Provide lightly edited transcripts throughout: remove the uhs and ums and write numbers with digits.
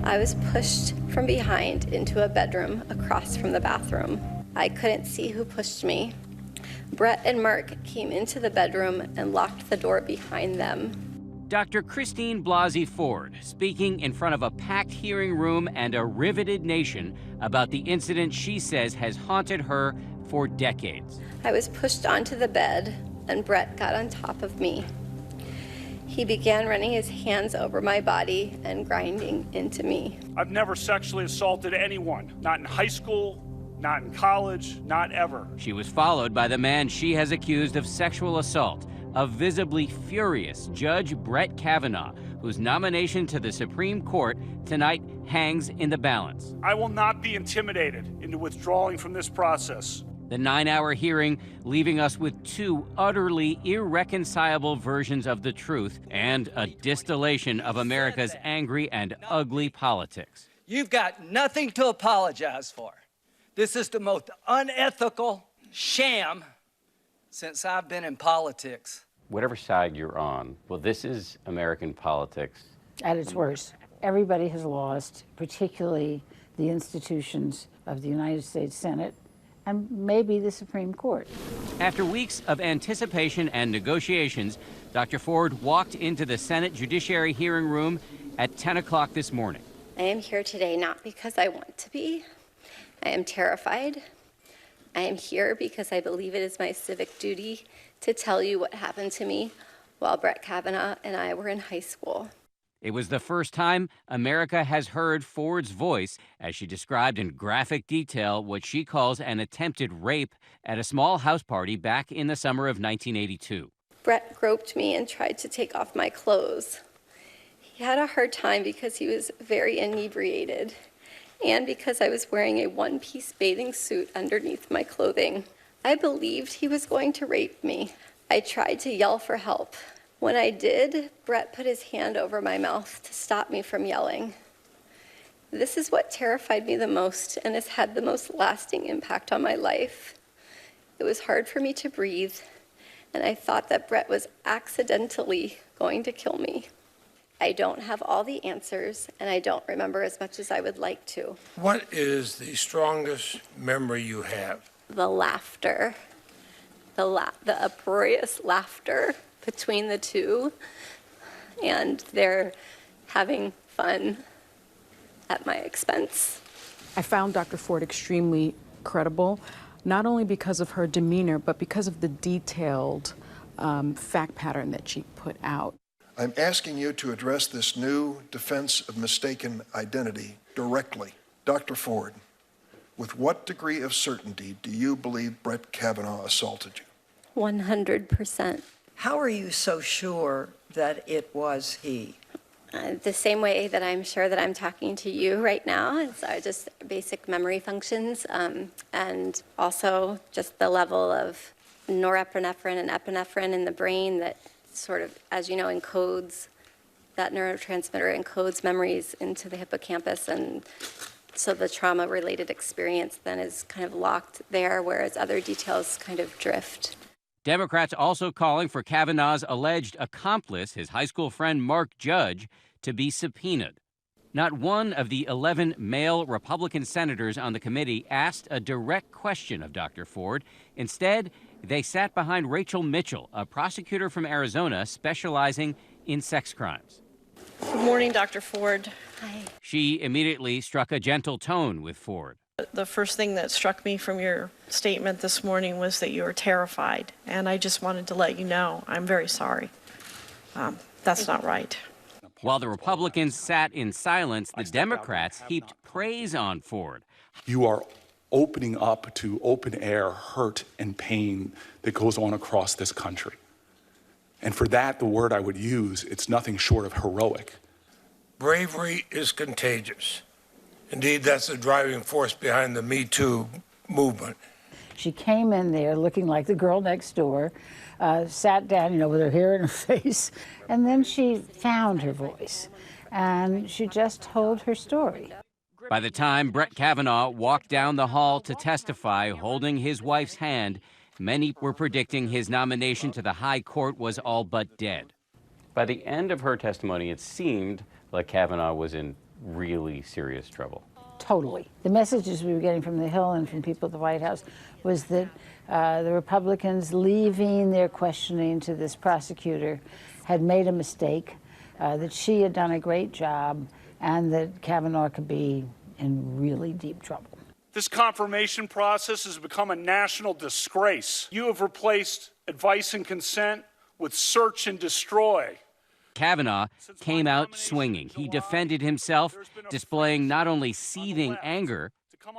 I was pushed from behind into a bedroom across from the bathroom. I couldn't see who pushed me. Brett and Mark came into the bedroom and locked the door behind them. Dr. Christine Blasey Ford speaking in front of a packed hearing room and a riveted nation about the incident she says has haunted her for decades. I was pushed onto the bed and Brett got on top of me. He began running his hands over my body and grinding into me. I've never sexually assaulted anyone, not in high school, not in college, not ever. She was followed by the man she has accused of sexual assault, a visibly furious Judge Brett Kavanaugh, whose nomination to the Supreme Court tonight hangs in the balance. I will not be intimidated into withdrawing from this process. The 9-hour hearing leaving us with two utterly irreconcilable versions of the truth and a distillation of America's angry and ugly politics. You've got nothing to apologize for. This is the most unethical sham since I've been in politics. Whatever side you're on, well, this is American politics. At its worst. Everybody has lost, particularly the institutions of the United States Senate and maybe the Supreme Court. After weeks of anticipation and negotiations, Dr. Ford walked into the Senate Judiciary hearing room at 10 o'clock this morning. I am here today not because I want to be. I am terrified. I am here because I believe it is my civic duty to tell you what happened to me while Brett Kavanaugh and I were in high school. It was the first time America has heard Ford's voice as she described in graphic detail what she calls an attempted rape at a small house party back in the summer of 1982. Brett groped me and tried to take off my clothes. He had a hard time because he was very inebriated and because I was wearing a one-piece bathing suit underneath my clothing. I believed he was going to rape me. I tried to yell for help. When I did, Brett put his hand over my mouth to stop me from yelling. This is what terrified me the most and has had the most lasting impact on my life. It was hard for me to breathe, and I thought that Brett was accidentally going to kill me. I don't have all the answers, and I don't remember as much as I would like to. What is the strongest memory you have? The laughter, the uproarious laughter between the two, and they're having fun at my expense. I found Dr. Ford extremely credible, not only because of her demeanor, but because of the detailed fact pattern that she put out. I'm asking you to address this new defense of mistaken identity directly. Dr. Ford, with what degree of certainty do you believe Brett Kavanaugh assaulted you? 100%. How are you so sure that it was he? The same way that I'm sure that I'm talking to you right now. It's just basic memory functions, and also just the level of norepinephrine and epinephrine in the brain that sort of, as you know, encodes, that neurotransmitter encodes memories into the hippocampus, and so the trauma-related experience then is kind of locked there, whereas other details kind of drift. Democrats also calling for Kavanaugh's alleged accomplice, his high school friend Mark Judge, to be subpoenaed. Not one of the 11 male Republican senators on the committee asked a direct question of Dr. Ford. Instead, they sat behind Rachel Mitchell, a prosecutor from Arizona specializing in sex crimes. Good morning, Dr. Ford. Hi. She immediately struck a gentle tone with Ford. The first thing that struck me from your statement this morning was that you were terrified, and I just wanted to let you know I'm very sorry. That's not right. While the Republicans sat in silence, the Democrats heaped praise on Ford. You are opening up to open-air hurt and pain that goes on across this country. And for that, the word I would use, it's nothing short of heroic. Bravery is contagious. Indeed, that's the driving force behind the Me Too movement. She came in there looking like the girl next door, sat down, with her hair in her face, and then she found her voice, and she just told her story. By the time Brett Kavanaugh walked down the hall to testify, holding his wife's hand, many were predicting his nomination to the high court was all but dead. By the end of her testimony, it seemed like Kavanaugh was in really serious trouble. Totally. The messages we were getting from the Hill and from people at the White House was that the Republicans leaving their questioning to this prosecutor had made a mistake, that she had done a great job, and that Kavanaugh could be in really deep trouble. This confirmation process has become a national disgrace. You have replaced advice and consent with search and destroy. Kavanaugh came out swinging. He defended himself, displaying not only seething anger,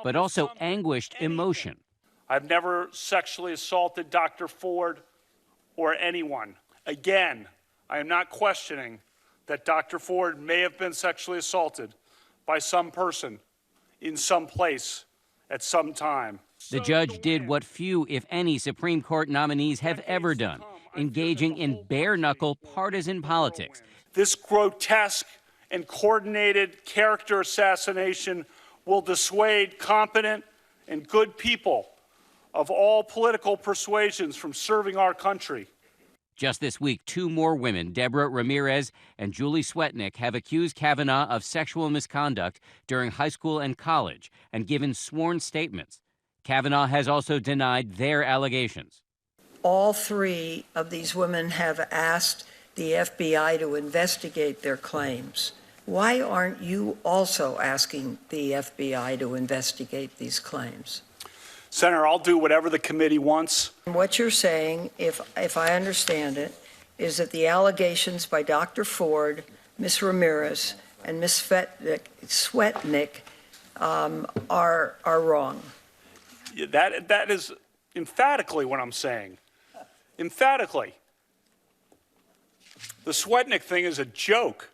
but also anguished emotion. I've never sexually assaulted Dr. Ford or anyone. Again, I am not questioning that Dr. Ford may have been sexually assaulted by some person in some place at some time. The judge did what few, if any, Supreme Court nominees have ever done, engaging in bare-knuckle partisan politics. This grotesque and coordinated character assassination will dissuade competent and good people of all political persuasions from serving our country. Just this week, two more women, Deborah Ramirez and Julie Swetnick, have accused Kavanaugh of sexual misconduct during high school and college and given sworn statements. Kavanaugh has also denied their allegations. All three of these women have asked the FBI to investigate their claims. Why aren't you also asking the FBI to investigate these claims? Senator, I'll do whatever the committee wants. What you're saying, if I understand it, is that the allegations by Dr. Ford, Ms. Ramirez, and Ms. Swetnick are wrong. That is emphatically what I'm saying. Emphatically. The Swetnick thing is a joke.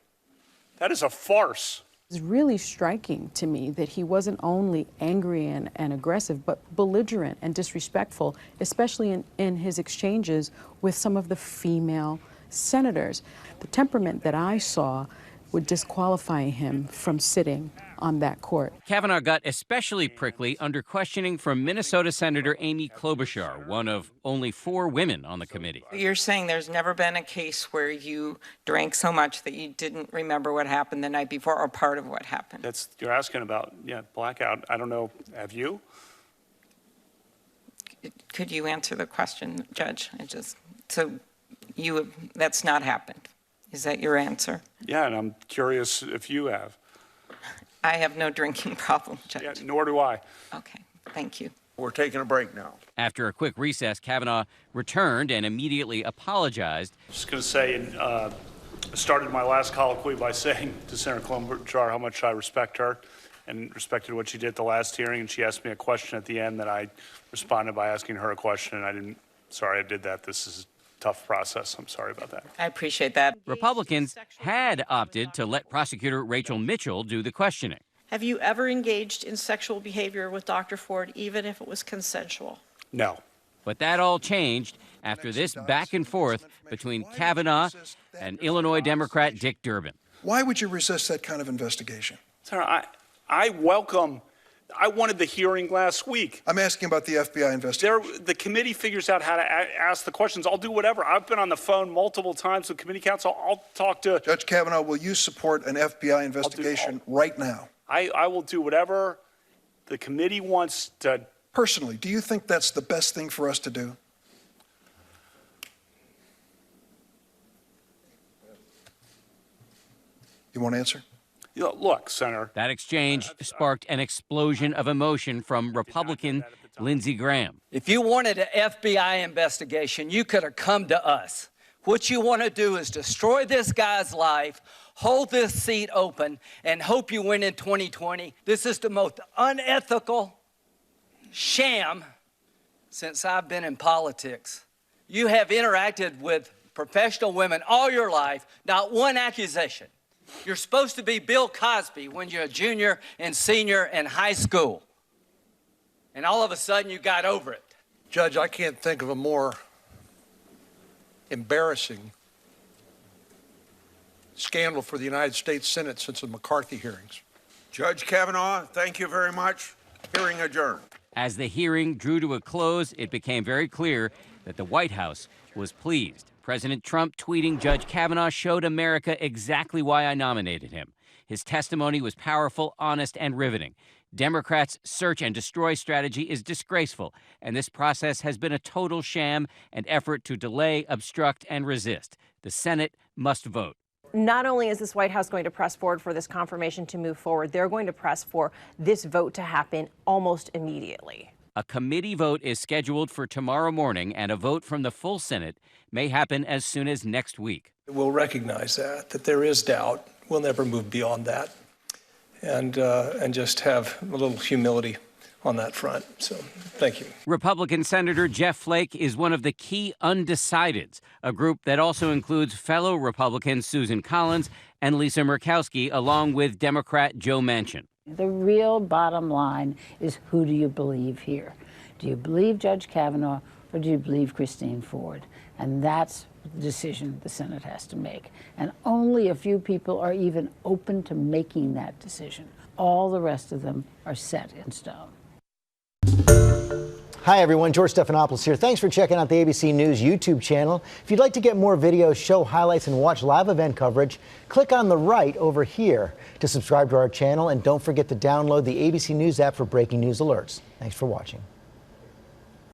That is a farce. It's really striking to me that he wasn't only angry and aggressive, but belligerent and disrespectful, especially in his exchanges with some of the female senators. The temperament that I saw would disqualify him from sitting on that court. Kavanaugh got especially prickly under questioning from Minnesota Senator Amy Klobuchar, one of only 4 women on the committee. You're saying there's never been a case where you drank so much that you didn't remember what happened the night before or part of what happened? You're asking about, blackout. I don't know. Have you? Could you answer the question, Judge? That's not happened. Is that your answer? Yeah, and I'm curious if you have. I have no drinking problem, Judge. Yeah, nor do I. Okay, thank you. We're taking a break now. After a quick recess, Kavanaugh returned and immediately apologized. Just going to say, I started my last colloquy by saying to Senator Klobuchar how much I respect her and respected what she did at the last hearing, and she asked me a question at the end that I responded by asking her a question, and sorry I did that. This is tough process. I'm sorry about that. I appreciate that. Republicans had opted to let prosecutor Rachel Mitchell do the questioning. Have you ever engaged in sexual behavior with Dr. Ford, even if it was consensual? No. But that all changed after this back and forth between Kavanaugh and Illinois Democrat Dick Durbin. Why would you resist that kind of investigation? Senator, I wanted the hearing last week. I'm asking about the FBI investigation. The committee figures out how to ask the questions. I'll do whatever. I've been on the phone multiple times with committee counsel. I'll talk to... Judge Kavanaugh, will you support an FBI investigation right now? I will do whatever the committee wants to... Personally, do you think that's the best thing for us to do? You want to answer? Look, Senator. That exchange sparked an explosion of emotion from Republican Lindsey Graham. If you wanted an FBI investigation, you could have come to us. What you want to do is destroy this guy's life, hold this seat open, and hope you win in 2020. This is the most unethical sham since I've been in politics. You have interacted with professional women all your life, not one accusation. You're supposed to be Bill Cosby when you're a junior and senior in high school. And all of a sudden you got over it. Judge, I can't think of a more embarrassing scandal for the United States Senate since the McCarthy hearings. Judge Kavanaugh, thank you very much. Hearing adjourned. As the hearing drew to a close, it became very clear that the White House was pleased. President Trump tweeting Judge Kavanaugh showed America exactly why I nominated him. His testimony was powerful, honest, and riveting. Democrats' search and destroy strategy is disgraceful, and this process has been a total sham and effort to delay, obstruct, and resist. The Senate must vote. Not only is this White House going to press forward for this confirmation to move forward, they're going to press for this vote to happen almost immediately. A committee vote is scheduled for tomorrow morning, and a vote from the full Senate may happen as soon as next week. We'll recognize that there is doubt. We'll never move beyond that. And just have a little humility on that front. So, thank you. Republican Senator Jeff Flake is one of the key undecideds, a group that also includes fellow Republicans Susan Collins and Lisa Murkowski, along with Democrat Joe Manchin. The real bottom line is, who do you believe here? Do you believe Judge Kavanaugh, or do you believe Christine Ford? And that's the decision the Senate has to make. And only a few people are even open to making that decision. All the rest of them are set in stone. Hi, everyone. George Stephanopoulos here. Thanks for checking out the ABC News YouTube channel. If you'd like to get more videos, show highlights, and watch live event coverage, click on the right over here to subscribe to our channel. And don't forget to download the ABC News app for breaking news alerts. Thanks for watching.